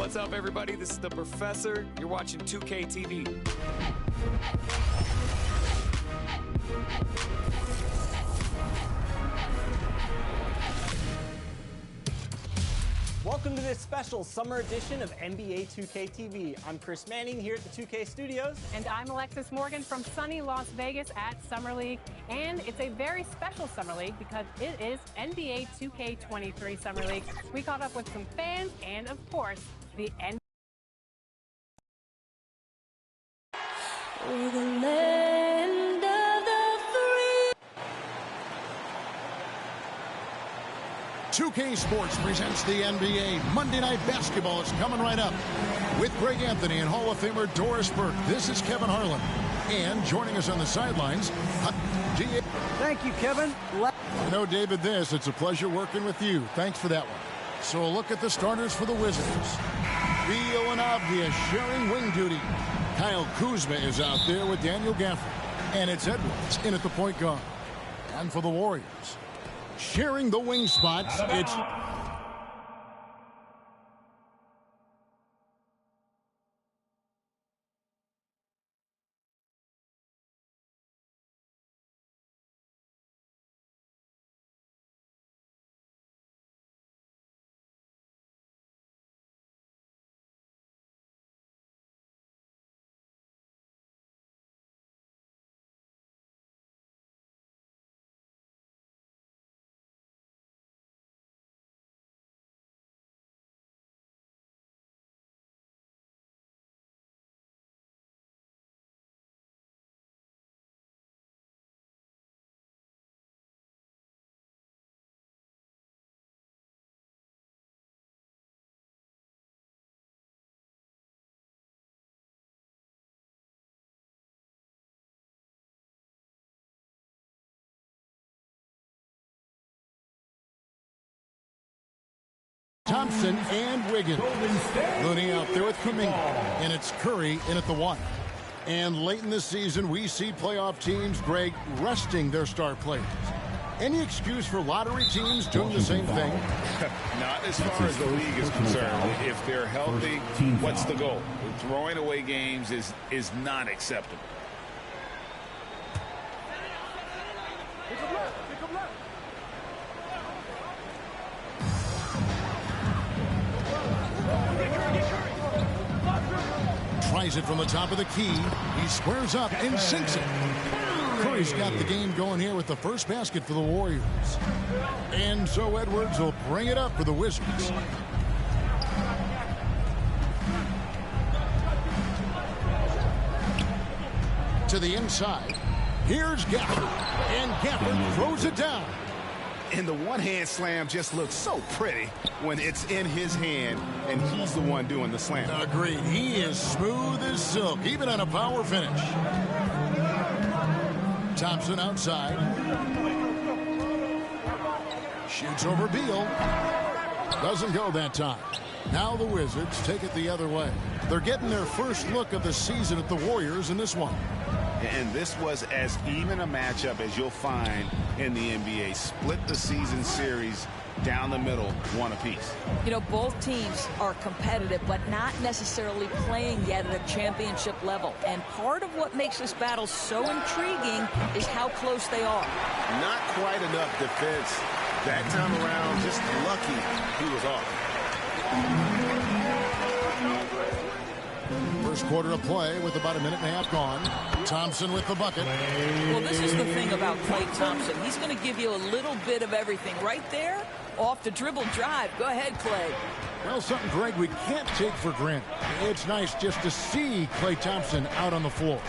What's up, everybody? This is the Professor. You're watching 2K TV. Welcome to this special summer edition of NBA 2K TV. I'm Chris Manning here at the 2K Studios. And I'm Alexis Morgan from sunny Las Vegas at Summer League. And it's a very special Summer League because it is NBA 2K23 Summer League. We caught up with some fans and, of course, the NBA. We're the land of the free. 2K Sports presents the NBA. Monday Night Basketball is coming right up. With Greg Anthony and Hall of Famer Doris Burke, this is Kevin Harlan. And joining us on the sidelines, Thank you, Kevin. You know, David, it's a pleasure working with you. Thanks for that one. So a look at the starters for the Wizards. Beal and obvious sharing wing duty. Kyle Kuzma is out there with Daniel Gafford. And it's Edwards in at the point guard. And for the Warriors, sharing the wing spots, it's... Thompson and Wiggins. Looney out there with Kuminga. And it's Curry in at the one. And late in the season, we see playoff teams, Greg, resting their star players. Any excuse for lottery teams doing the same thing? Not as far as the league is concerned. If they're healthy, what's the goal? Throwing away games is not acceptable. Tries it from the top of the key. He squares up and sinks it. Curry's got the game going here with the first basket for the Warriors. And so Edwards will bring it up for the Wizards. To the inside. Here's Gafford. And Gafford throws it down. And the one-hand slam just looks so pretty when it's in his hand and he's the one doing the slam. Agreed. He is smooth as silk, even on a power finish. Thompson outside. Shoots over Beal. Doesn't go that time. Now the Wizards take it the other way. They're getting their first look of the season at the Warriors in this one. And this was as even a matchup as you'll find in the NBA. Split the season series down the middle, one apiece. You know, both teams are competitive, but not necessarily playing yet at a championship level. And part of what makes this battle so intriguing is how close they are. Not quite enough defense that time around. Just lucky he was off. First quarter of play with about a minute and a half gone. Thompson with the bucket. Well, this is the thing about Klay Thompson. He's going to give you a little bit of everything. Right there, off the dribble drive. Go ahead, Klay. Well, something, Greg, we can't take for granted. It's nice just to see Klay Thompson out on the floor.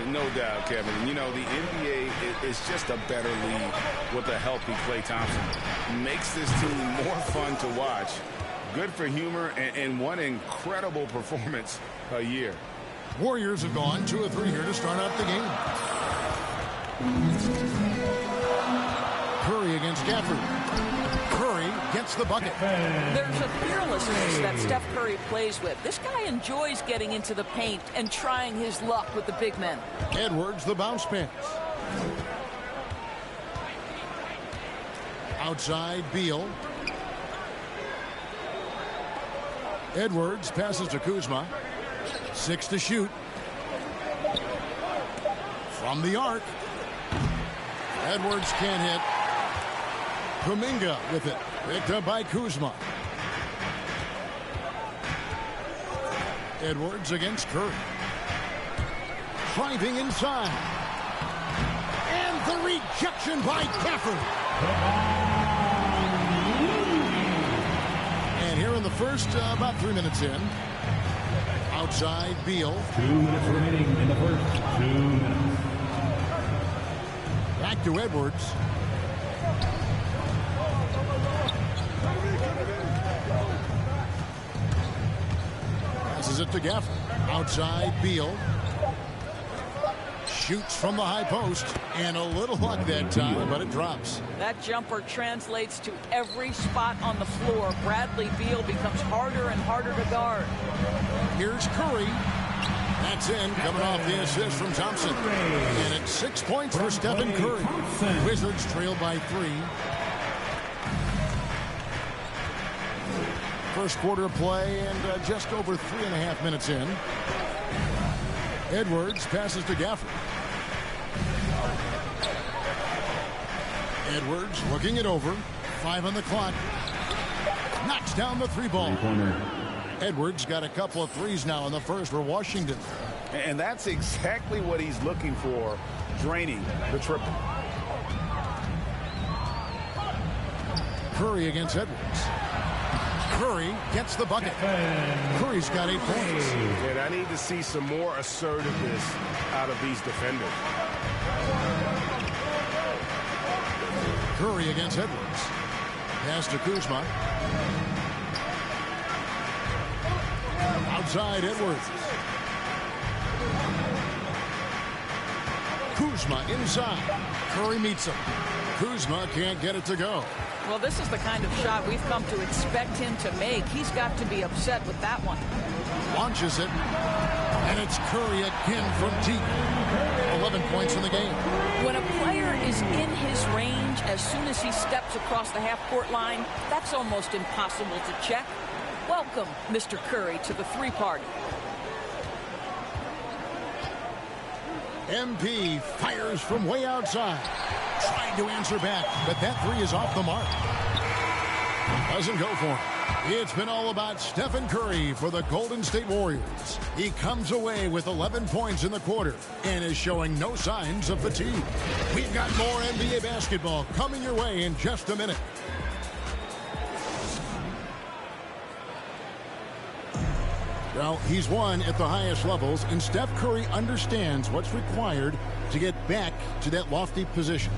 No doubt, Kevin. You know, the NBA is just a better league with a healthy Klay Thompson. Makes this team more fun to watch. Good for humor and one incredible performance a year. Warriors have gone 2 of 3 here to start out the game. Curry against Gafford. Curry gets the bucket. There's a fearlessness that Steph Curry plays with. This guy enjoys getting into the paint and trying his luck with the big men. Edwards, the bounce pass. Outside, Beal. Edwards passes to Kuzma. 6 to shoot. From the arc. Edwards can't hit. Kuminga with it. Picked up by Kuzma. Edwards against Curry. Driving inside. And the rejection by Gafford. And here in the first, about 3 minutes in. Outside, Beal. 2 minutes remaining in the first. 2 minutes. Back to Edwards. Passes it to Gafford. Outside, Beal. Shoots from the high post. And a little luck that time, but it drops. That jumper translates to every spot on the floor. Bradley Beal becomes harder and harder to guard. Here's Curry. That's in, coming off the assist from Thompson. And it's 6 points for Stephen Curry. Wizards trail by 3. First quarter of play and just over 3.5 minutes in. Edwards passes to Gafford. Edwards looking it over. 5 on the clock. Knocks down the 3-ball. Edwards got a couple of threes now in the first for Washington. And that's exactly what he's looking for, draining the triple. Curry against Edwards. Curry gets the bucket. Curry's got 8 points. And I need to see some more assertiveness out of these defenders. Curry against Edwards. Pass to Kuzma. Outside Edwards. Kuzma inside. Curry meets him. Kuzma can't get it to go. Well, this is the kind of shot we've come to expect him to make. He's got to be upset with that one. Launches it. And it's Curry again from deep. 11 points in the game. When a player is in his range, as soon as he steps across the half-court line, that's almost impossible to check. Welcome, Mr. Curry, to the 3 party. MP fires from way outside. Trying to answer back, but that 3 is off the mark. Doesn't go for him. It's been all about Stephen Curry for the Golden State Warriors. He comes away with 11 points in the quarter and is showing no signs of fatigue. We've got more NBA basketball coming your way in just a minute. Well, he's won at the highest levels, and Steph Curry understands what's required to get back to that lofty position.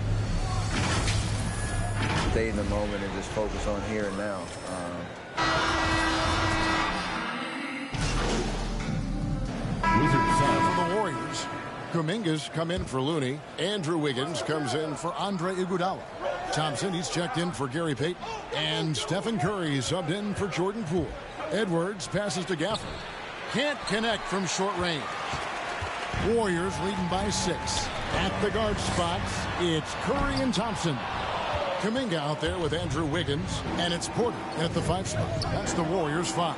Stay in the moment and just focus on here and now. For the Warriors, Kuminga's come in for Looney. Andrew Wiggins comes in for Andre Iguodala. Thompson, he's checked in for Gary Payton. And Stephen Curry subbed in for Jordan Poole. Edwards passes to Gafford. Can't connect from short range. Warriors leading by 6. At the guard spots, it's Curry and Thompson. Kuminga out there with Andrew Wiggins. And it's Porter at the 5 spot. That's the Warriors 5.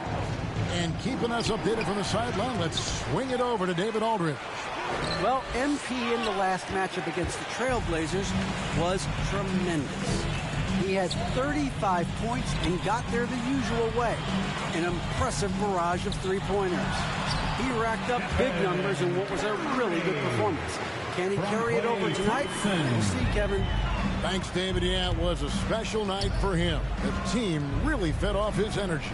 And keeping us updated from the sideline, let's swing it over to David Aldridge. Well, MP in the last matchup against the Trailblazers was tremendous. He had 35 points and got there the usual way. An impressive barrage of 3-pointers. He racked up big numbers in what was a really good performance. Can he carry it over tonight? We'll see, Kevin. Thanks, David. Yeah, it was a special night for him. The team really fed off his energy.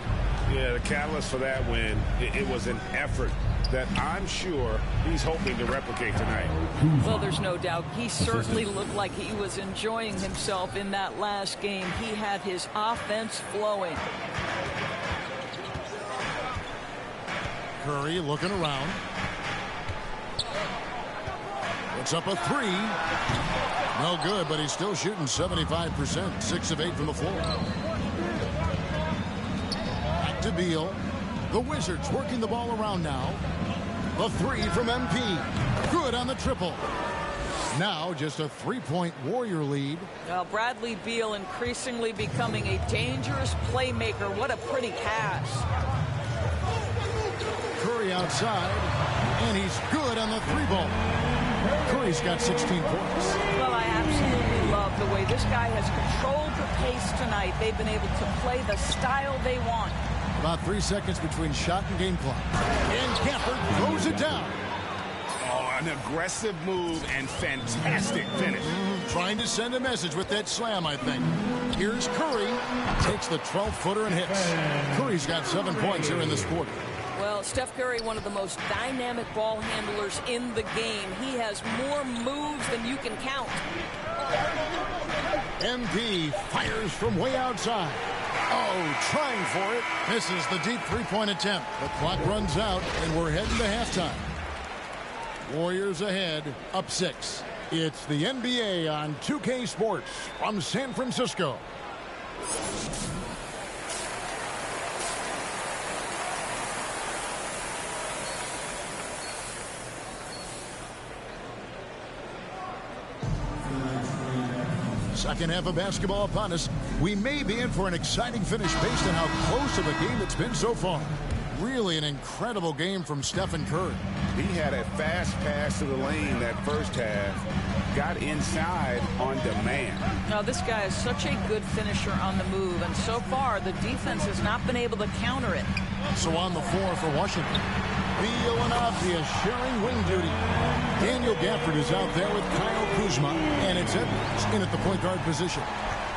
Yeah, the catalyst for that win, it was an effort that I'm sure he's hoping to replicate tonight. Well, there's no doubt. He certainly looked like he was enjoying himself in that last game. He had his offense flowing. Curry looking around. It's up a 3. No good, but he's still shooting 75%. 6 of 8 from the floor. Back to Beal. The Wizards working the ball around now. The 3 from MP. Good on the triple. Now just a 3-point Warrior lead. Well, Bradley Beal increasingly becoming a dangerous playmaker. What a pretty pass. Curry outside, and he's good on the three ball. Curry's got 16 points. Well, I absolutely love the way this guy has controlled the pace tonight. They've been able to play the style they want. About 3 seconds between shot and game clock. And Gafford throws it down. Oh, an aggressive move and fantastic finish. Trying to send a message with that slam, I think. Here's Curry. Takes the 12-footer and hits. Curry's got 7 points here in this quarter. Well, Steph Curry, one of the most dynamic ball handlers in the game. He has more moves than you can count. MP fires from way outside. Oh, trying for it. Misses the deep three-point attempt. The clock runs out, and we're heading to halftime. Warriors ahead, up 6. It's the NBA on 2K Sports from San Francisco. Second half of basketball upon us. We may be in for an exciting finish based on how close of a game it's been so far. Really an incredible game from Stephen Curry. He had a fast pass to the lane that first half. Got inside on demand. Now, this guy is such a good finisher on the move, and so far the defense has not been able to counter it. So on the floor for Washington, Villanova is sharing wing duty. Daniel Gafford is out there with Kyle Kuzma, and it's Edwards in at the point guard position.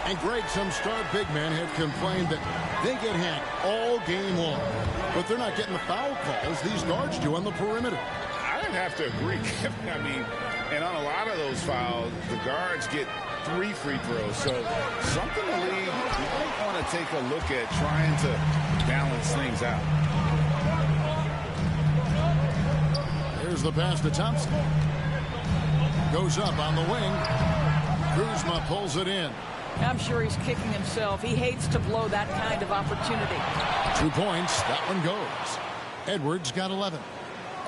And Greg, some star big men have complained that they get hacked all game long, but they're not getting the foul calls these guards do on the perimeter. I'd have to agree, Kevin. I mean, and on a lot of those fouls, the guards get 3 free throws. So something the league might want to take a look at trying to balance things out. There's the pass to Thompson. Goes up on the wing. Kuzma pulls it in. I'm sure he's kicking himself. He hates to blow that kind of opportunity. 2 points. That one goes. Edwards got 11.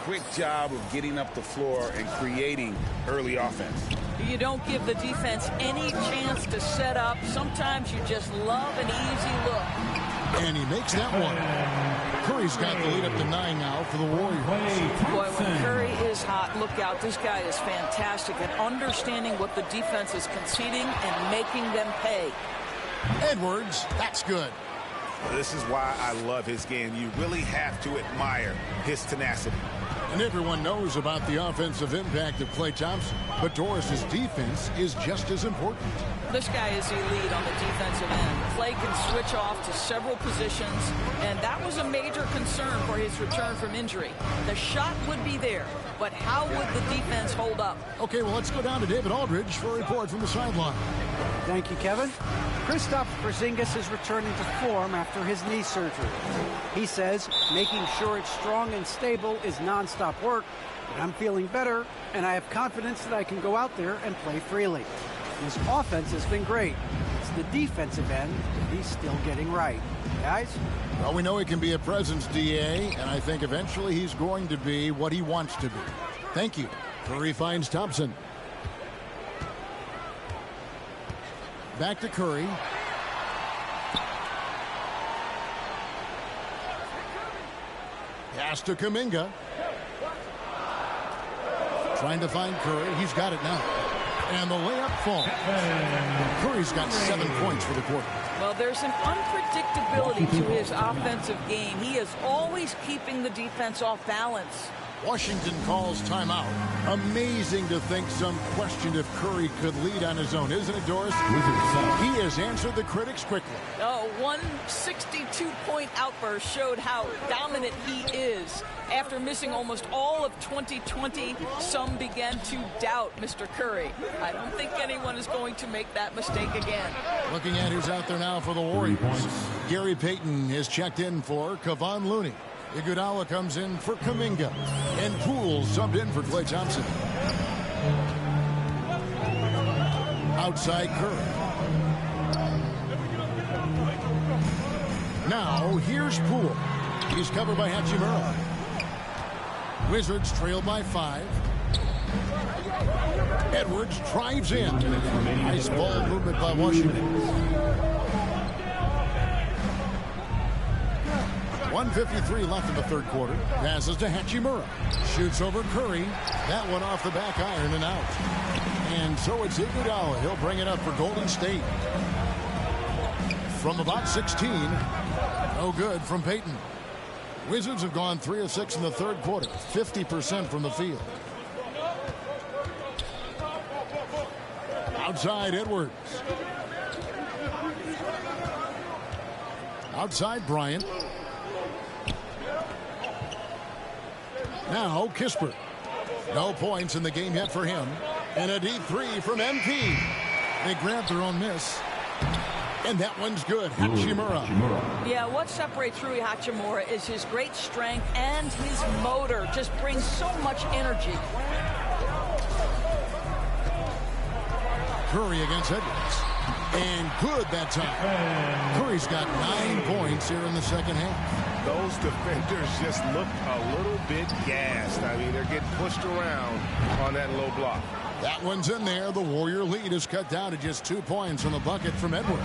Quick job of getting up the floor and creating early offense. You don't give the defense any chance to set up. Sometimes you just love an easy look. And he makes that one. Curry's got the lead up to 9 now for the Warriors. Boy, when Curry is hot, look out. This guy is fantastic at understanding what the defense is conceding and making them pay. Edwards, that's good. This is why I love his game. You really have to admire his tenacity. And everyone knows about the offensive impact of Klay Thompson, but Doris's defense is just as important. This guy is elite on the defensive end. Klay can switch off to several positions, and that was a major concern for his return from injury. The shot would be there, but how would the defense hold up? Okay, well, let's go down to David Aldridge for a report from the sideline. Thank you, Kevin. Kristaps Porzingis is returning to form after his knee surgery. He says making sure it's strong and stable is nonstop work, but I'm feeling better, and I have confidence that I can go out there and play freely. His offense has been great. It's the defensive end that he's still getting right. Guys? Well, we know he can be a presence, DA, and I think eventually he's going to be what he wants to be. Thank you. Curry finds Thompson. Back to Curry. Pass to Kuminga. Trying to find Curry. He's got it now. And the layup falls. Curry's got 7 points for the quarter. Well, there's an unpredictability to his offensive game. He is always keeping the defense off balance. Washington calls timeout. Amazing to think some questioned if Curry could lead on his own, isn't it, Doris? He has answered the critics quickly. One 62-point outburst showed how dominant he is. After missing almost all of 2020, some began to doubt Mr. Curry. I don't think anyone is going to make that mistake again. Looking at who's out there now for the Warriors. Gary Payton is checked in for Kevon Looney. Iguodala comes in for Kuminga. And Poole subbed in for Klay Thompson. Outside Curry. Now, here's Poole. He's covered by Hachimura. Wizards trail by 5. Edwards drives in. Nice ball movement by Washington. 1:53 left in the third quarter. Passes to Hachimura. Shoots over Curry. That one off the back iron and out. And so it's Iguodala. He'll bring it up for Golden State. From about 16. No good from Payton. Wizards have gone 3 of 6 in the third quarter. 50% from the field. Outside Edwards. Outside Bryant. Now Kispert. No points in the game yet for him. And a deep three from MP. They grabbed their own miss. And that one's good. Hachimura. Yeah, what separates Rui Hachimura is his great strength and his motor. Just brings so much energy. Curry against Edwards. And good that time. Curry's got 9 points here in the second half. Those defenders just looked a little bit gassed. I mean, they're getting pushed around on that low block. That one's in there. The Warrior lead is cut down to just 2 points on the bucket from Edwards.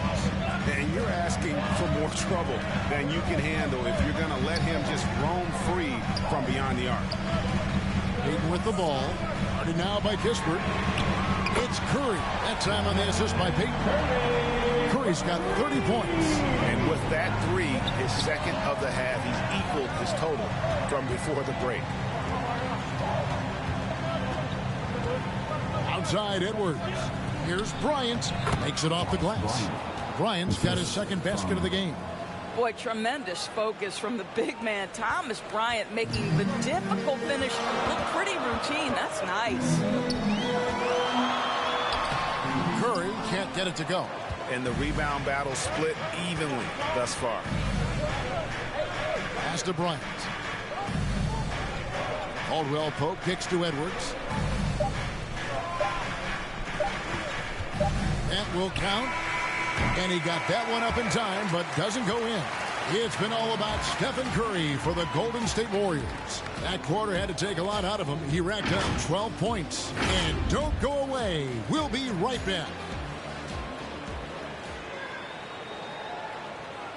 And you're asking for more trouble than you can handle if you're going to let him just roam free from beyond the arc. Payton with the ball. Guarded now by Kispert. It's Curry. That time on the assist by Payton. Curry's got 30 points. And with that three, his second of the half, he's equaled his total from before the break. Outside Edwards. Here's Bryant. Makes it off the glass. Bryant's got his second basket of the game. Boy, tremendous focus from the big man, Thomas Bryant, making the difficult finish look pretty routine. That's nice. Curry can't get it to go. And the rebound battle split evenly thus far. Pass to Bryant. Caldwell Pope kicks to Edwards. That will count. And he got that one up in time, but doesn't go in. It's been all about Stephen Curry for the Golden State Warriors. That quarter had to take a lot out of him. He racked up 12 points. And don't go away. We'll be right back.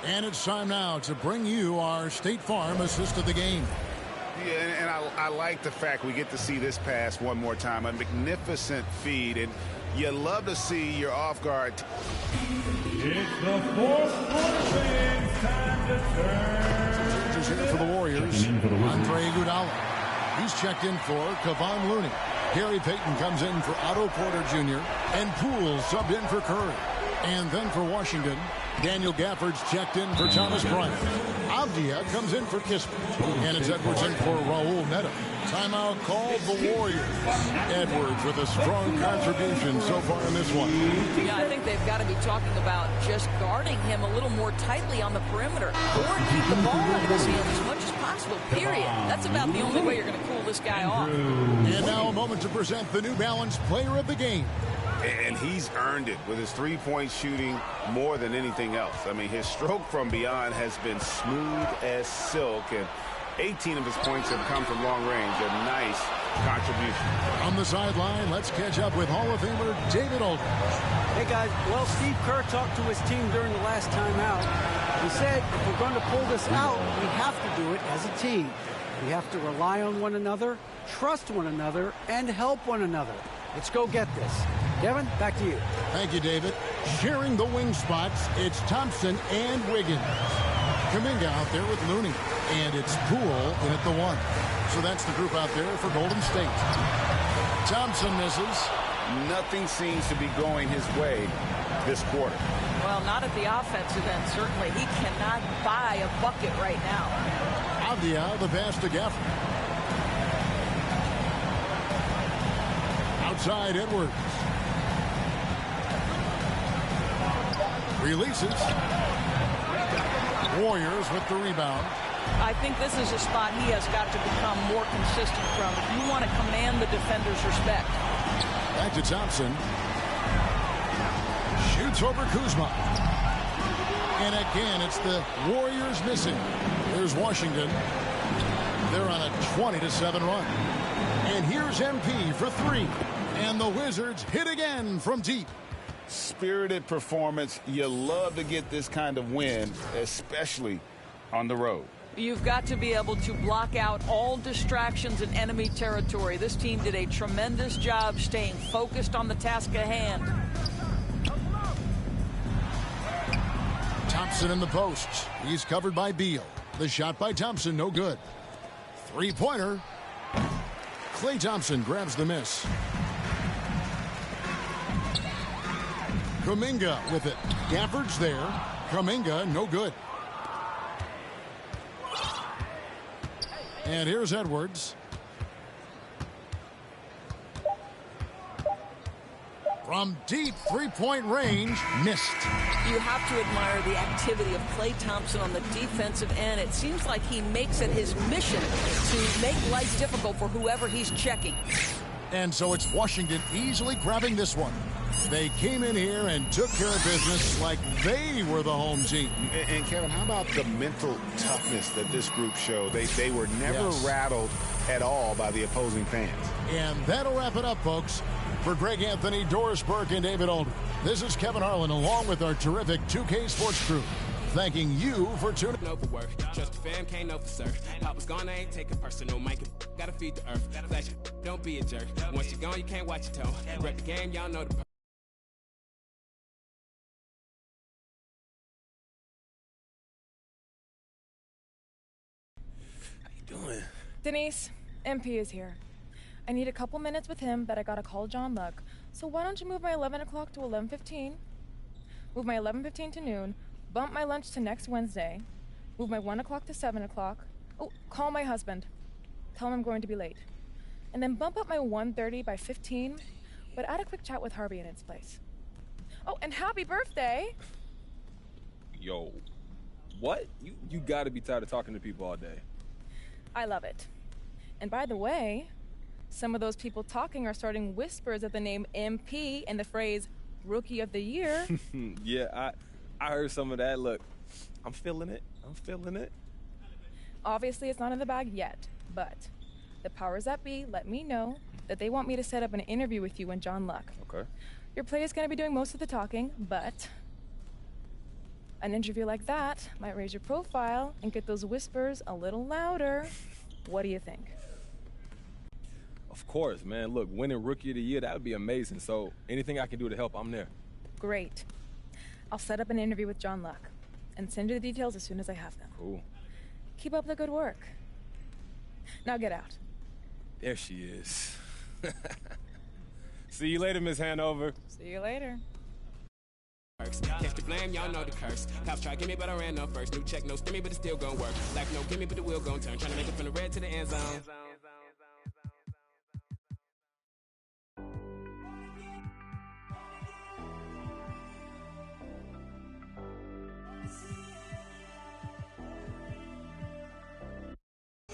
And it's time now to bring you our State Farm assist of the game. Yeah, and I like the fact we get to see this pass one more time. A magnificent feed, and you love to see your off guard. It's the fourth quarter. Time to turn. Changes here for the Warriors. Andre Iguodala. He's checked in for Kevon Looney. Gary Payton comes in for Otto Porter Jr. And Poole subbed in for Curry. And then for Washington, Daniel Gafford's checked in for Thomas Bryant. Avdia comes in for Kispert. And it's Edwards in for Raul Neto. Timeout called the Warriors. Edwards with a strong contribution so far in this one. Yeah, I think they've got to be talking about just guarding him a little more tightly on the perimeter or keep the ball out of his hands as much as possible, period. That's about the only way you're going to cool this guy off. And now a moment to present the New Balance Player of the Game. And he's earned it with his three-point shooting more than anything else. I mean, his stroke from beyond has been smooth as silk, and 18 of his points have come from long range. A nice contribution. On the sideline, let's catch up with Hall of Famer David Aldridge. Hey, guys. Well, Steve Kerr talked to his team during the last time out. He said, if we're going to pull this out, we have to do it as a team. We have to rely on one another, trust one another, and help one another. Let's go get this. Devin, back to you. Thank you, David. Sharing the wing spots, it's Thompson and Wiggins. Kuminga out there with Looney. And it's Poole in at the 1. So that's the group out there for Golden State. Thompson misses. Nothing seems to be going his way this quarter. Well, not at the offensive end, certainly. He cannot buy a bucket right now. Avdia, the pass to Gafford. Outside Edwards. Releases. Warriors with the rebound. I think this is a spot he has got to become more consistent from. If you want to command the defender's respect. Back to Thompson. Shoots over Kuzma. And again, it's the Warriors missing. There's Washington. They're on a 20-7 run. And here's MP for 3. And the Wizards hit again from deep. Spirited performance. You love to get this kind of win, especially on the road. You've got to be able to block out all distractions in enemy territory. This team did a tremendous job staying focused on the task at hand. Thompson in the post. He's covered by Beal. The shot by Thompson, no good. Three-pointer. Klay Thompson grabs the miss. Kuminga with it. Gafford's there. Kuminga, no good. And here's Edwards. From deep three-point range, missed. You have to admire the activity of Klay Thompson on the defensive end. It seems like he makes it his mission to make life difficult for whoever he's checking. And so it's Washington easily grabbing this one. They came in here and took care of business like they were the home team. And Kevin, how about the mental toughness that this group showed? They were never rattled at all by the opposing fans. And that'll wrap it up, folks. For Greg Anthony, Doris Burke, and David Aldridge, this is Kevin Harlan along with our terrific 2K Sports crew, thanking you for tuning in. Trust the fam, can't know for surf. Papa's gone, I ain't taking personal. Mike, gotta feed the earth. Flash, don't be a jerk. Once you're gone, you can't watch your toe. Rep the game, y'all know the doing? Denise, MP is here. I need a couple minutes with him, but I gotta call John Luck. So why don't you move my 11 o'clock to 11:15? Move my 11:15 to noon. Bump my lunch to next Wednesday. Move my 1 o'clock to 7 o'clock. Oh, call my husband. Tell him I'm going to be late. And then bump up my 1:30 by 15, but add a quick chat with Harvey in its place. Oh, and happy birthday! Yo, what? You gotta be tired of talking to people all day. I love it. And by the way, some of those people talking are starting whispers of the name MP and the phrase Rookie of the Year. Yeah, I heard some of that. Look, I'm feeling it. I'm feeling it. Obviously, it's not in the bag yet, but the powers that be let me know that they want me to set up an interview with you and John Luck. Okay. Your play is going to be doing most of the talking, but an interview like that might raise your profile and get those whispers a little louder. What do you think? Of course, man. Look, winning Rookie of the Year, that would be amazing. So anything I can do to help, I'm there. Great. I'll set up an interview with John Luck and send you the details as soon as I have them. Cool. Keep up the good work. Now get out. There she is. See you later, Miss Hanover. See you later. Catch the blame, y'all know the curse. Cops try to get me, but I ran up first. New check, no stimmy, but it's still gonna work. Like no gimme, but the wheel gonna turn. Trying to make it from the red to the end zone.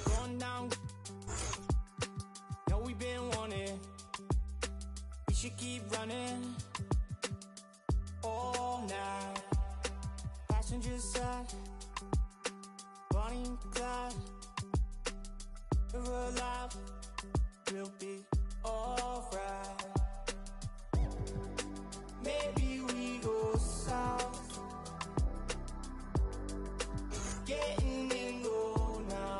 Going down. Know we been wanted. We should keep running. All night, passenger side, Bonnie and Clyde, we're alive, we'll be alright. Maybe we go south, getting in low now.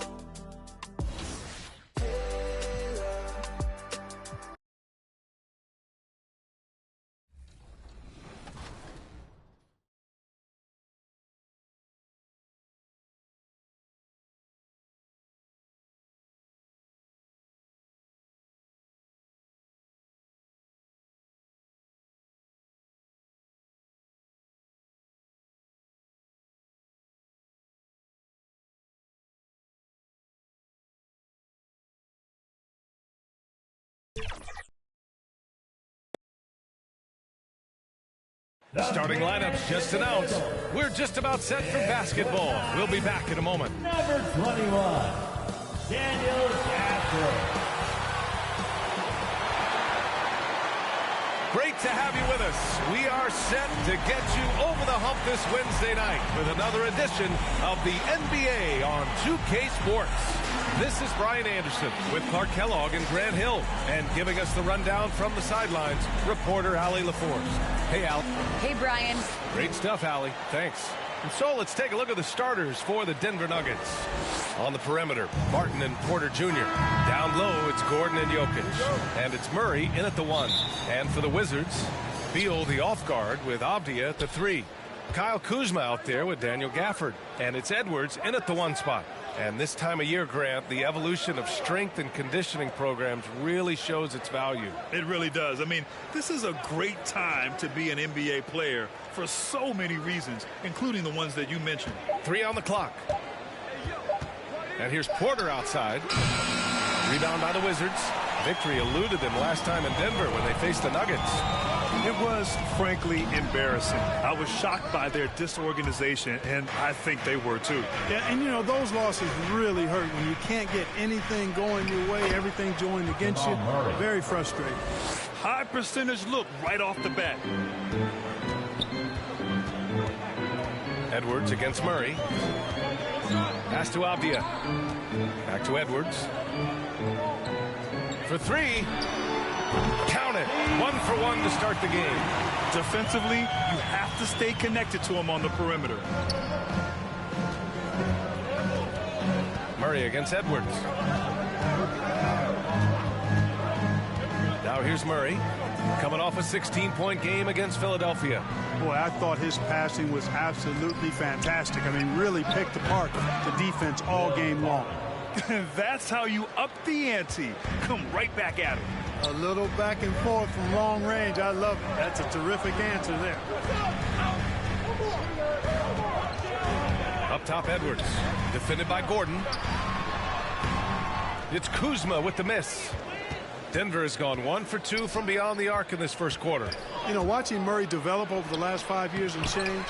Starting lineups just announced. We're just about set for basketball. We'll be back in a moment. Number 21, Daniel Gafford. Great to have you with us. We are set to get you over the hump this Wednesday night with another edition of the NBA on 2K Sports. This is Brian Anderson with Clark Kellogg and Grant Hill. And giving us the rundown from the sidelines, reporter Allie LaForce. Hey, Allie. Hey, Brian. Great stuff, Allie. Thanks. And so let's take a look at the starters for the Denver Nuggets. On the perimeter, Martin and Porter Jr. Down low, it's Gordon and Jokic. And it's Murray in at the 1. And for the Wizards, Beal the off guard with Avdia at the 3. Kyle Kuzma out there with Daniel Gafford. And it's Edwards in at the 1 spot. And this time of year, Grant, the evolution of strength and conditioning programs really shows its value. It really does. I mean, this is a great time to be an NBA player for so many reasons, including the ones that you mentioned. 3 on the clock. And here's Porter outside. Rebound by the Wizards. Victory eluded them last time in Denver when they faced the Nuggets. It was, frankly, embarrassing. I was shocked by their disorganization, and I think they were, too. Yeah, and, you know, those losses really hurt when you can't get anything going your way, everything joined against you. Very frustrating. High percentage look right off the bat. Edwards against Murray. Pass to Avdia. Back to Edwards. For 3. Count it. 1 for 1 to start the game. Defensively, you have to stay connected to him on the perimeter. Murray against Edwards. Now here's Murray, coming off a 16-point game against Philadelphia. Boy, I thought his passing was absolutely fantastic. I mean, really picked apart the defense all game long. That's how you up the ante. Come right back at him. A little back and forth from long range. I love it. That's a terrific answer there. Up top, Edwards. Defended by Gordon. It's Kuzma with the miss. Denver has gone 1 for 2 from beyond the arc in this first quarter. You know, watching Murray develop over the last 5 years and change,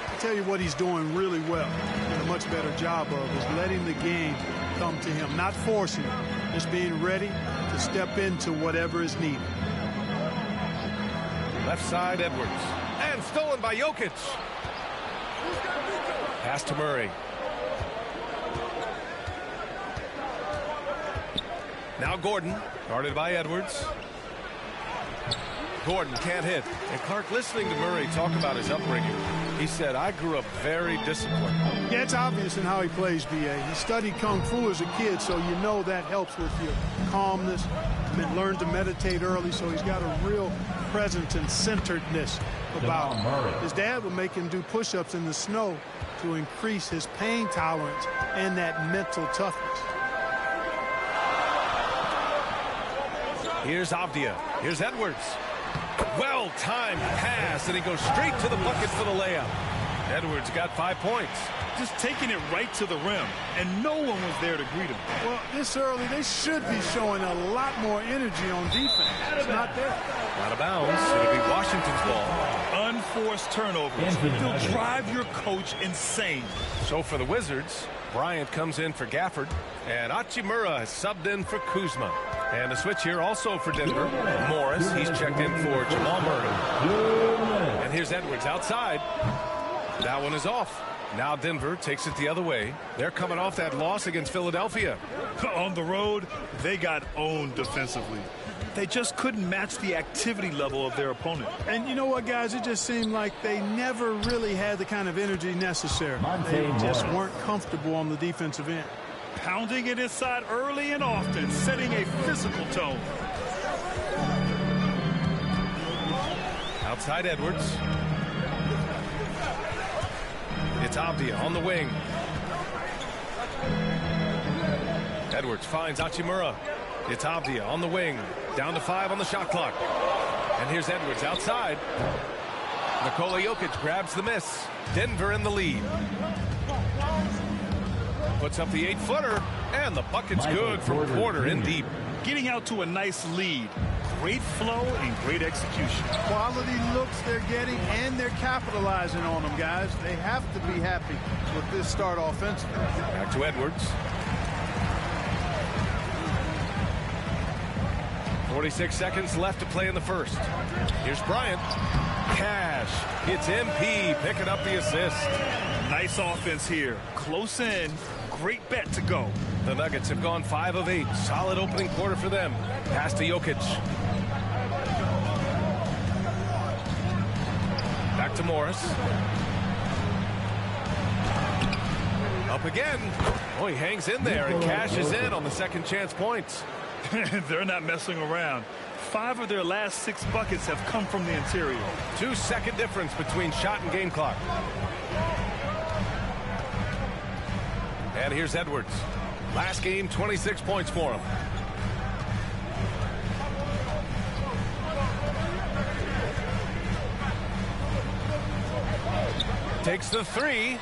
I tell you what he's doing really well, and a much better job of, is letting the game come to him, not forcing it, just being ready to step into whatever is needed. Left side, Edwards. And stolen by Jokic. Pass to Murray. Now Gordon, guarded by Edwards. Gordon can't hit. And Clark, listening to Murray talk about his upbringing, he said, I grew up very disciplined. Yeah, it's obvious in how he plays, B.A. He studied Kung Fu as a kid, so you know that helps with your calmness. Learned to meditate early, so he's got a real presence and centeredness about him. His dad would make him do push-ups in the snow to increase his pain tolerance and that mental toughness. Here's Avdia. Here's Edwards. Well-timed pass, and he goes straight to the bucket for the layup. Edwards got 5 points. Just taking it right to the rim, and no one was there to greet him. Well, this early, they should be showing a lot more energy on defense. It's not there. Out of bounds. It'll be Washington's ball. Unforced turnovers. They'll drive your coach insane. So for the Wizards, Bryant comes in for Gafford, and Hachimura has subbed in for Kuzma. And a switch here also for Denver. Morris, he's checked in for Jamal Murray. And here's Edwards outside. That one is off. Now Denver takes it the other way. They're coming off that loss against Philadelphia. On the road, they got owned defensively. They just couldn't match the activity level of their opponent. And you know what, guys? It just seemed like they never really had the kind of energy necessary. They just weren't comfortable on the defensive end. Pounding it inside early and often, setting a physical tone. Outside Edwards. It's Avdia on the wing. Edwards finds Hachimura. It's Avdia on the wing. Down to 5 on the shot clock. And here's Edwards outside. Nikola Jokic grabs the miss. Denver in the lead. Puts up the 8-footer, and the bucket's good from Porter in deep. Getting out to a nice lead. Great flow and great execution. Quality looks they're getting, and they're capitalizing on them, guys. They have to be happy with this start offensively. Back to Edwards. 46 seconds left to play in the first. Here's Bryant. Cash. It's MP picking up the assist. Nice offense here. Close in. Great bet to go. The Nuggets have gone 5 of 8. Solid opening quarter for them. Pass to Jokic. Back to Morris. Up again. Oh, he hangs in there and cashes in on the second chance points. They're not messing around. 5 of their last 6 buckets have come from the interior. 2-second difference between shot and game clock. And here's Edwards. Last game, 26 points for him. Takes the 3.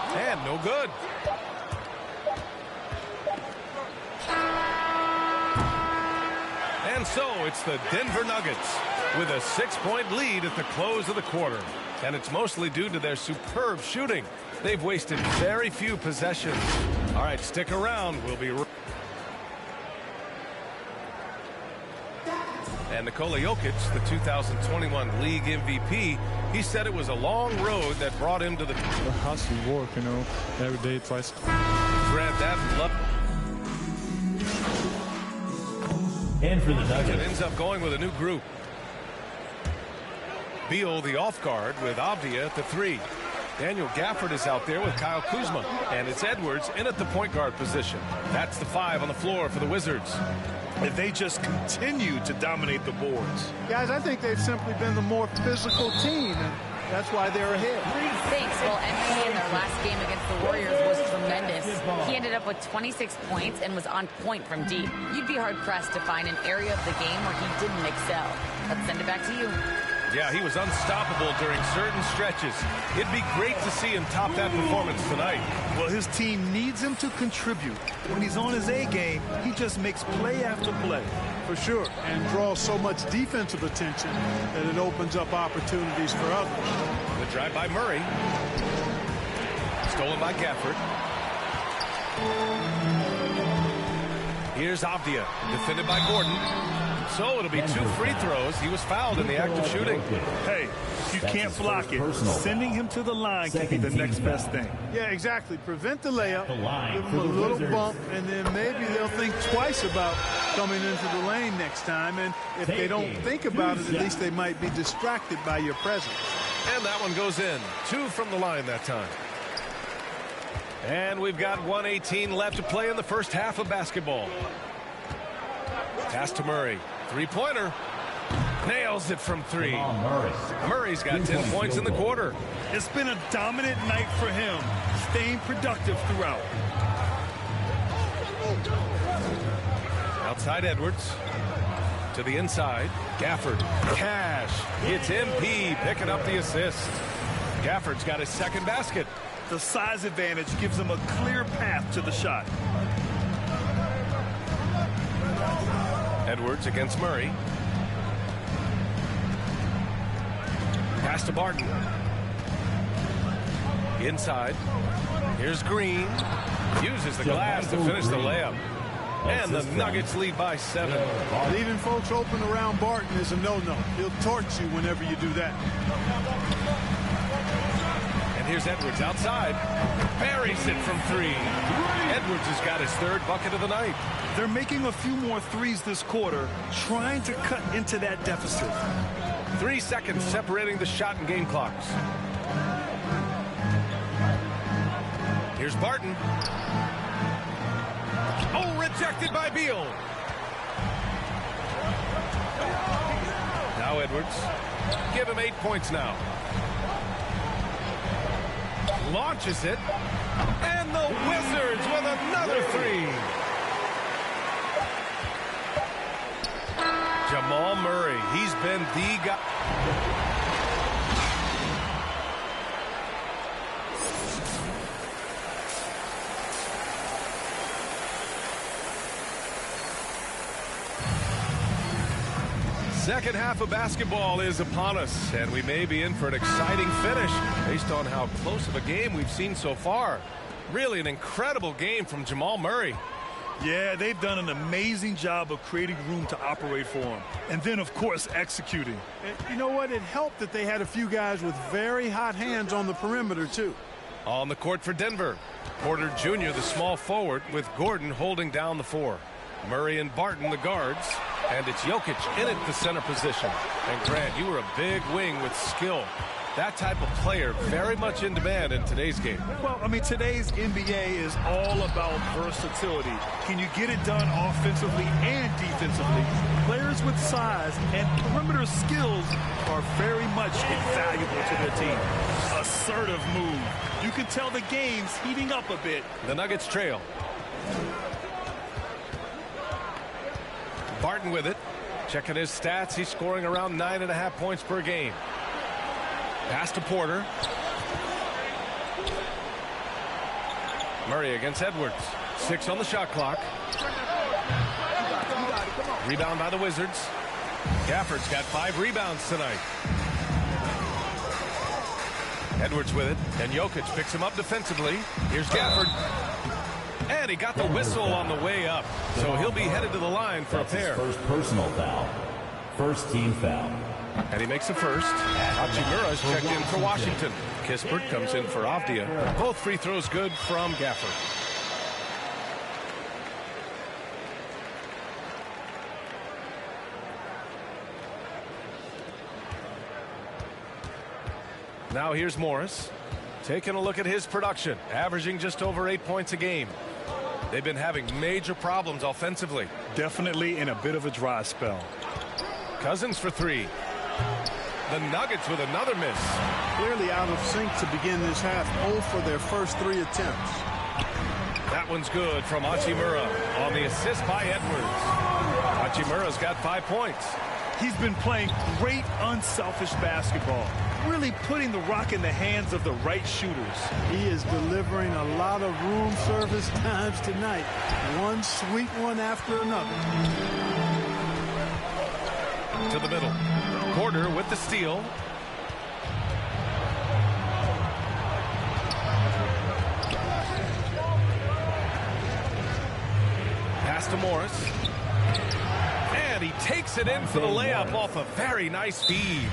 And no good. And so it's the Denver Nuggets with a 6-point lead at the close of the quarter. And it's mostly due to their superb shooting. They've wasted very few possessions. All right, stick around. We'll be... And Nikola Jokic, the 2021 league MVP, he said it was a long road that brought him to the hustle work, you know, every day, twice. Grant that love. And for the Nuggets. It ends up going with a new group. Beal, the off guard, with Avdia at the 3. Daniel Gafford is out there with Kyle Kuzma. And it's Edwards in at the point guard position. That's the 5 on the floor for the Wizards. And they just continue to dominate the boards. Guys, I think they've simply been the more physical team, and that's why they're ahead. Thanks. Well, MP in their last game against the Warriors was tremendous. He ended up with 26 points and was on point from deep. You'd be hard-pressed to find an area of the game where he didn't excel. Let's send it back to you. Yeah, he was unstoppable during certain stretches. It'd be great to see him top that performance tonight. Well, his team needs him to contribute. When he's on his A game, he just makes play after play. For sure, and draws so much defensive attention that it opens up opportunities for others. The drive by Murray. Stolen by Gafford. Here's Avdia, defended by Gordon. So it'll be 2 free throws. He was fouled in the act of shooting. Hey, you can't block it. Sending him to the line can be the next best thing. Yeah, exactly. Prevent the layup, give him a little bump, and then maybe they'll think twice about coming into the lane next time. And if they don't think about it, at least they might be distracted by your presence. And that one goes in. 2 from the line that time. And we've got 1:18 left to play in the first half of basketball. Pass to Murray. 3-pointer. Nails it from 3. Murray's got 10 points in the quarter. It's been a dominant night for him, staying productive throughout. Outside Edwards. To the inside. Gafford. Cash. It's MP picking up the assist. Gafford's got his second basket. The size advantage gives him a clear path to the shot. Edwards against Murray. Pass to Barton. Inside. Here's Green. Uses the glass to finish the layup. And the Nuggets lead by 7. Leaving folks open around Barton is a no-no. He'll torch you whenever you do that. And here's Edwards outside. Buries it from 3. Edwards has got his 3rd bucket of the night. They're making a few more threes this quarter, trying to cut into that deficit. 3 seconds separating the shot and game clocks. Here's Barton. Oh, rejected by Beal. Now Edwards. Give him 8 points now. Launches it. And the Wizards with another 3. Jamal Murray, he's been the guy. Second half of basketball is upon us, and we may be in for an exciting finish based on how close of a game we've seen so far. Really an incredible game from Jamal Murray. Yeah, they've done an amazing job of creating room to operate for him. And then, of course, executing. And you know what? It helped that they had a few guys with very hot hands on the perimeter, too. On the court for Denver. Porter Jr., the small forward, with Gordon holding down the 4. Murray and Barton, the guards. And it's Jokic in at the center position. And Grant, you were a big wing with skill. That type of player very much in demand in today's game. Well, I mean, today's NBA is all about versatility. Can you get it done offensively and defensively? Players with size and perimeter skills are very much invaluable to their team. Assertive move. You can tell the game's heating up a bit. The Nuggets trail. Barton with it. Checking his stats. He's scoring around 9.5 points per game. Pass to Porter. Murray against Edwards. 6 on the shot clock. Rebound by the Wizards. Gafford's got 5 rebounds tonight. Edwards with it. And Jokic picks him up defensively. Here's Gafford. And he got the whistle on the way up. So he'll be headed to the line for a pair. First personal foul. First team foul. And he makes the first. Hachimura's checked in for Washington. Kispert comes in for Avdia. Both free throws good from Gafford. Now here's Morris. Taking a look at his production. Averaging just over 8 points a game. They've been having major problems offensively. Definitely in a bit of a dry spell. Cousins for 3. The Nuggets with another miss. Clearly out of sync to begin this half. 0 for their first 3 attempts. That one's good from Hachimura on the assist by Edwards. Hachimura's got 5 points. He's been playing great unselfish basketball. Really putting the rock in the hands of the right shooters. He is delivering a lot of room service times tonight. One sweet one after another. To the middle. Porter with the steal. Pass to Morris. And he takes it in for the layup off a very nice feed.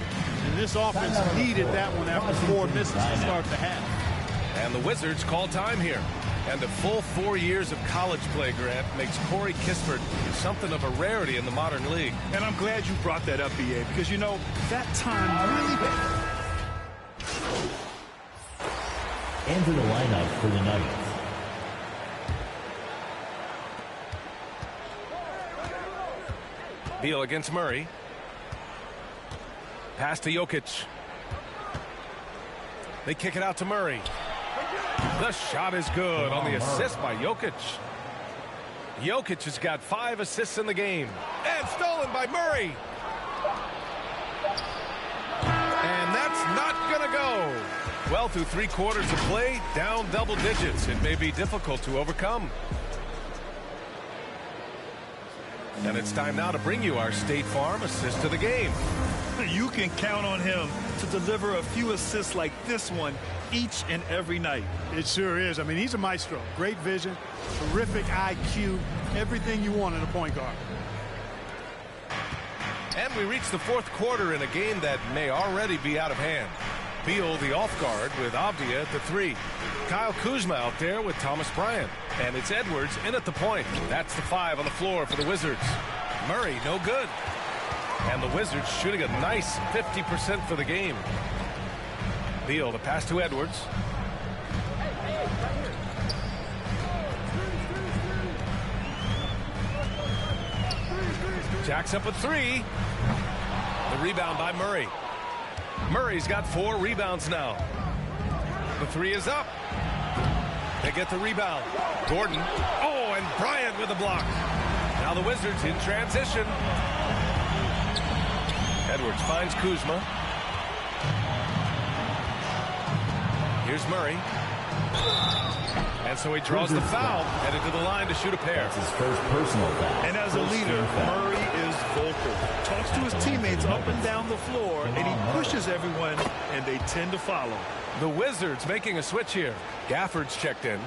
And this offense needed that one after 4 misses to start the half. And the Wizards call time here. And a full 4 years of college play, Grant, makes Corey Kispert something of a rarity in the modern league. And I'm glad you brought that up, B.A., because, you know, that time really... Into the lineup for the Nuggets. Beal against Murray. Pass to Jokic. They kick it out to Murray. The shot is good on the assist by Jokic. Jokic has got 5 assists in the game. And stolen by Murray. And that's not going to go. Well, through 3 quarters of play, down double digits. It may be difficult to overcome. And it's time now to bring you our State Farm assist of the game. You can count on him to deliver a few assists like this one each and every night. It sure is. I mean, he's a maestro. Great vision, terrific IQ, everything you want in a point guard. And we reach the 4th quarter in a game that may already be out of hand. Beal, the off guard, with Avdia at the 3. Kyle Kuzma out there with Thomas Bryant. And it's Edwards in at the point. That's the 5 on the floor for the Wizards. Murray, no good. And the Wizards shooting a nice 50% for the game. Beal, the pass to Edwards. Jacks up with 3. The rebound by Murray. Murray's got 4 rebounds now. The 3 is up. They get the rebound. Gordon. Oh, and Bryant with a block. Now the Wizards in transition. Edwards finds Kuzma. Here's Murray. And so he draws the foul, headed to the line to shoot a pair. That's his first personal foul. And as a leader, Murray is vocal. Talks to his teammates up and down the floor, and he pushes everyone, and they tend to follow. The Wizards making a switch here. Gafford's checked in,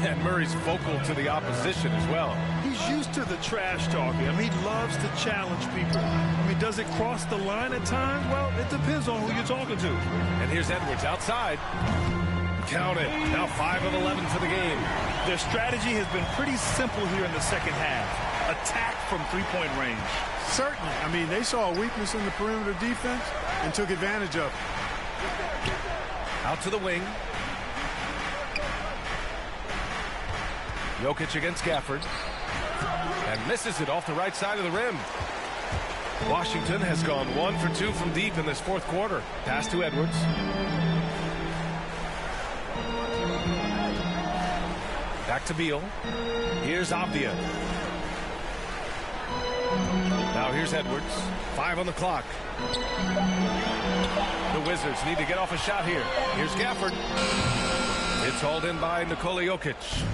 and Murray's vocal to the opposition as well. He's used to the trash talking. I mean, he loves to challenge people. I mean, does it cross the line at times? Well, it depends on who you're talking to. And here's Edwards outside. Count it. Now 5 of 11 for the game. Their strategy has been pretty simple here in the second half. Attack from 3-point range. Certainly. I mean, they saw a weakness in the perimeter defense and took advantage of it. Out to the wing. Jokic against Gafford. And misses it off the right side of the rim. Washington has gone 1 for 2 from deep in this fourth quarter. Pass to Edwards. Back to Beal. Here's Avdia. Now here's Edwards. 5 on the clock. The Wizards need to get off a shot here. Here's Gafford. It's hauled in by Nikola Jokic.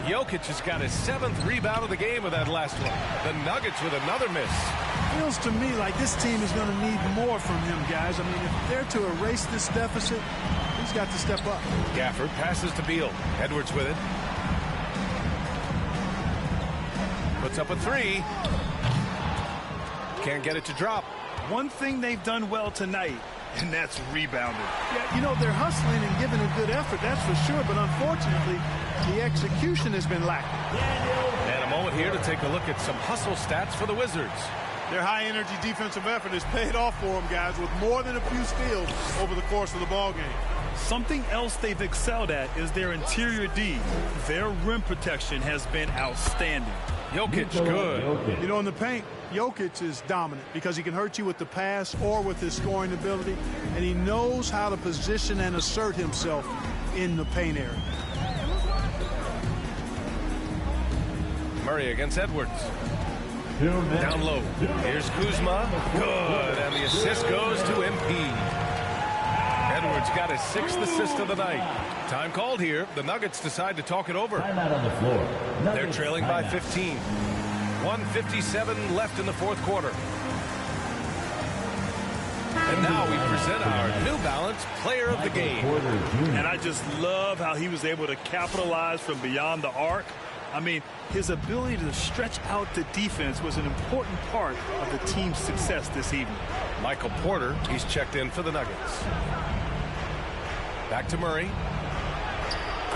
Jokic has got his 7th rebound of the game with that last one. The Nuggets with another miss. Feels to me like this team is going to need more from him, guys. I mean, if they're to erase this deficit, he's got to step up. Gafford passes to Beal. Edwards with it. Puts up a 3. Can't get it to drop. One thing they've done well tonight, and that's rebounded. Yeah, you know, they're hustling and giving a good effort, that's for sure, but unfortunately, the execution has been lacking. And a moment here to take a look at some hustle stats for the Wizards. Their high-energy defensive effort has paid off for them, guys, with more than a few steals over the course of the ballgame. Something else they've excelled at is their interior D. Their rim protection has been outstanding. Jokic, good. You know, in the paint, Jokic is dominant because he can hurt you with the pass or with his scoring ability, and he knows how to position and assert himself in the paint area. Murray against Edwards. Down low. Here's Kuzma. Good. And the assist goes to MP. Edwards got his 6th assist of the night. Time called here. The Nuggets decide to talk it over. Timeout on the floor. They're trailing by 15. 1:57 left in the fourth quarter. And now we present our New Balance Player of the Game. And I just love how he was able to capitalize from beyond the arc. I mean, his ability to stretch out the defense was an important part of the team's success this evening. Michael Porter, he's checked in for the Nuggets. Back to Murray.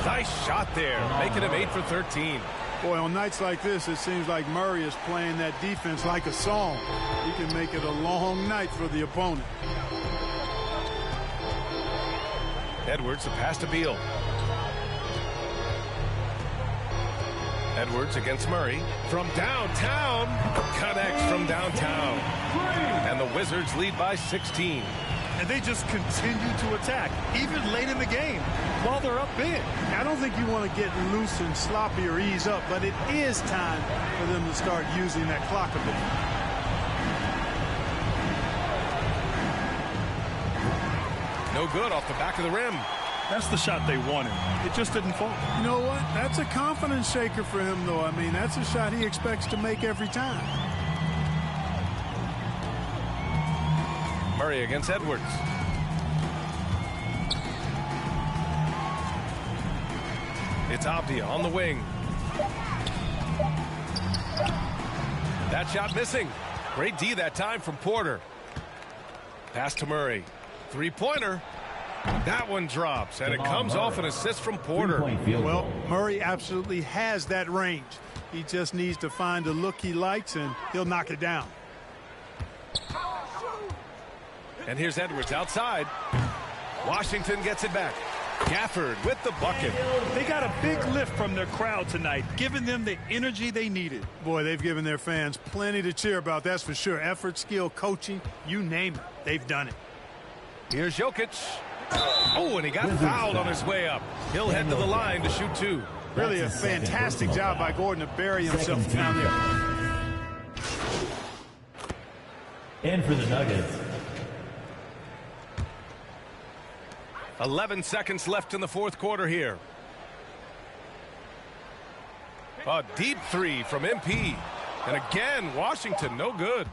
Nice shot there, making him 8 for 13. Boy, on nights like this, it seems like Murray is playing that defense like a song. He can make it a long night for the opponent. Edwards, a pass to Beal. Edwards against Murray. From downtown. Connects from downtown. And the Wizards lead by 16. And they just continue to attack, even late in the game, while they're up big. I don't think you want to get loose and sloppy or ease up, but it is time for them to start using that clock a bit. No good off the back of the rim. That's the shot they wanted. It just didn't fall. You know what? That's a confidence shaker for him, though. I mean, that's a shot he expects to make every time. Murray against Edwards. It's Avdia on the wing. That shot missing. Great D that time from Porter. Pass to Murray. Three-pointer. That one drops, and it comes off an assist from Porter. Well, Murray absolutely has that range. He just needs to find a look he likes, and he'll knock it down. And here's Edwards outside. Washington gets it back. Gafford with the bucket. They got a big lift from their crowd tonight, giving them the energy they needed. Boy, they've given their fans plenty to cheer about, that's for sure. Effort, skill, coaching, you name it. They've done it. Here's Jokic. Oh, and he got fouled on his way up. He'll head to the line to shoot 2. Really a fantastic job by Gordon to bury himself down there. And for the Nuggets. 11 seconds left in the fourth quarter here. A deep 3 from MP. And again, Washington, no good.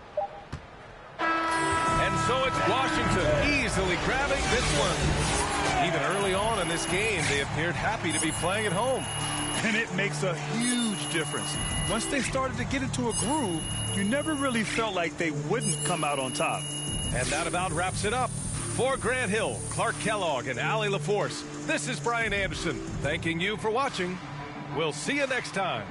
And so it's Washington easily grabbing this one. Even early on in this game, they appeared happy to be playing at home. And it makes a huge difference. Once they started to get into a groove, you never really felt like they wouldn't come out on top. And that about wraps it up. For Grant Hill, Clark Kellogg, and Allie LaForce, this is Brian Anderson, thanking you for watching. We'll see you next time.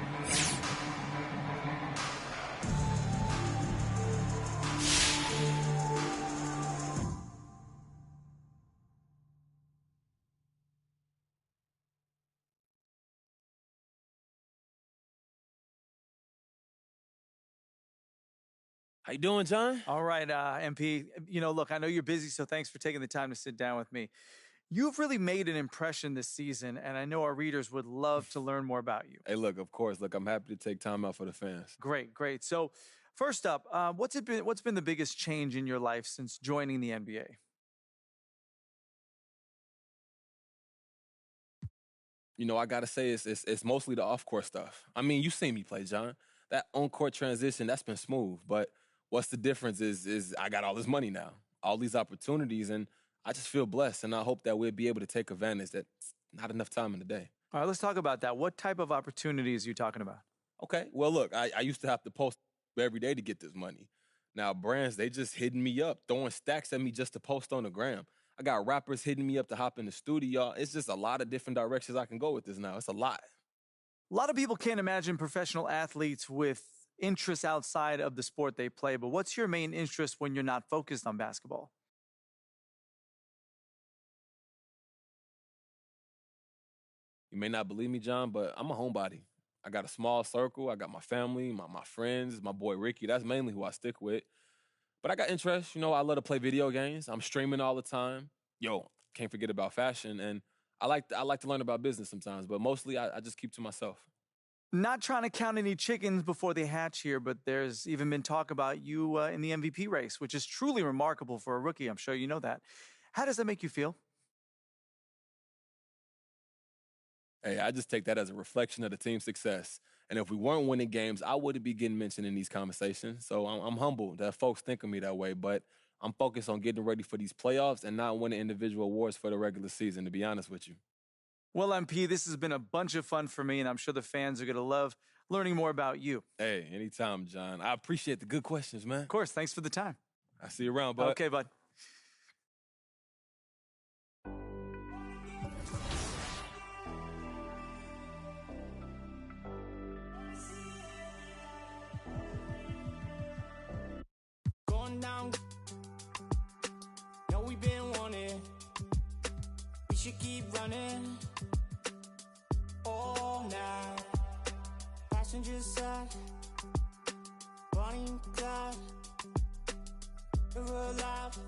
How you doing, John? All right, MP. You know, look, I know you're busy, so thanks for taking the time to sit down with me. You've really made an impression this season, and I know our readers would love to learn more about you. Hey, look, of course. Look, I'm happy to take time out for the fans. Great, great. So, first up, what's been the biggest change in your life since joining the NBA? You know, I got to say it's mostly the off-court stuff. I mean, you seen me play, John. That on-court transition, that's been smooth. But what's the difference is I got all this money now, all these opportunities, and I just feel blessed, and I hope that we'll be able to take advantage. That's not enough time in the day. All right, let's talk about that. What type of opportunities are you talking about? Okay, well, look, I used to have to post every day to get this money. Now, brands, they just hitting me up, throwing stacks at me just to post on the gram. I got rappers hitting me up to hop in the studio. It's just a lot of different directions I can go with this now. It's a lot. A lot of people can't imagine professional athletes with interests outside of the sport they play, but what's your main interest when you're not focused on basketball? You may not believe me, John, but I'm a homebody. I got a small circle. I got my family, my friends, my boy Ricky. That's mainly who I stick with. But I got interests. You know, I love to play video games. I'm streaming all the time. Yo, can't forget about fashion. And I like to learn about business sometimes, but mostly I just keep to myself. Not trying to count any chickens before they hatch here, but there's even been talk about you in the MVP race, which is truly remarkable for a rookie. I'm sure you know that. How does that make you feel? Hey, I just take that as a reflection of the team's success. And if we weren't winning games, I wouldn't be getting mentioned in these conversations. So I'm humbled that folks think of me that way, but I'm focused on getting ready for these playoffs and not winning individual awards for the regular season, to be honest with you. Well, MP, this has been a bunch of fun for me, and I'm sure the fans are going to love learning more about you. Hey, anytime, John. I appreciate the good questions, man. Of course. Thanks for the time. I see you around, bud. Okay, bud. Down. No, we've been wanting. We should keep running all night. Passenger side, Bonnie and Clyde. We're alive.